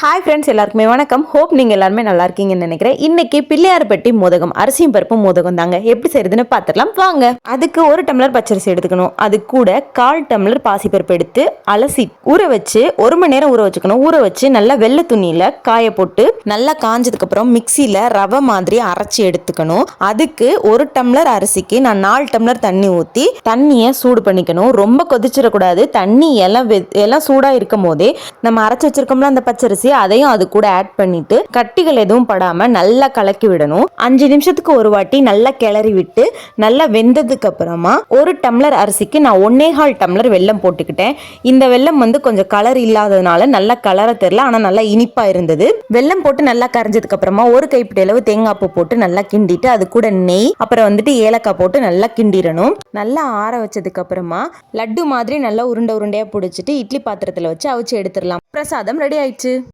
Hi friends, எல்லாருக்குமே வணக்கம். Hope நீங்கள் எல்லாருமே நல்லா இருக்கீங்கன்னு நினைக்கிறேன். இன்னைக்கு பிள்ளையார்பட்டி மோதகம், அரிசியும் பருப்பும் மோதகம் தாங்க. எப்படி செய்யறதுன்னு பார்த்துடலாம் வாங்க. அதுக்கு 1 டம்ளர் பச்சரிசி எடுத்துக்கணும். அது கூட 1/4 டம்ளர் பாசிப்பருப்பு எடுத்து அலசி ஊற வச்சு 1 மணி நேரம் ஊற வச்சுக்கணும். ஊற வச்சு நல்லா வெள்ளை துணியில் காய போட்டு நல்லா காஞ்சதுக்கப்புறம் மிக்சியில் ரவை மாதிரி அரைச்சி எடுத்துக்கணும். அதுக்கு 1 டம்ளர் அரிசிக்கு நான் 4 டம்ளர் தண்ணி ஊற்றி தண்ணியை சூடு பண்ணிக்கணும். ரொம்ப கொதிச்சிடக்கூடாது. தண்ணி எல்லாம் சூடாக இருக்கும் போதே நம்ம அரைச்சி வச்சிருக்கோம்ல அந்த பச்சரிசி, அதையும் அது கூட ஆட் பண்ணிட்டு கட்டிகள் எதுவும் படாம நல்லா கலக்கி விடணும். 5 நிமிஷத்துக்கு ஒரு வாட்டி நல்லா கிளறி விட்டு நல்லா வெந்ததுக்கு அப்புறமா 1 டம்ளர் அரிசிக்கு நான் 1.25 டம்ளர் வெல்லம் போட்டுக்கிட்டேன். இந்த வெல்லம் கொஞ்சம் கலர் இல்லாததுனால நல்லா கலர தெரியல, ஆனா நல்லா இனிப்பா இருந்தது. வெல்லம் போட்டு நல்லா கரைஞ்சதுக்கு அப்புறமா 1 கைப்பிடி அளவு தேங்காய் பூ போட்டு நல்லா கிண்டிட்டு அது கூட நெய் அப்புறம் ஏலக்காய் போட்டு நல்லா கிண்டிடணும். நல்லா ஆற வச்சதுக்கு அப்புறமா லட்டு மாதிரி நல்லா உருண்டையா பிடிச்சிட்டு இட்லி பாத்திரத்துல வச்சு அவிச்சு எடுத்துடலாம். பிரசாதம் ரெடி ஆயிடுச்சு.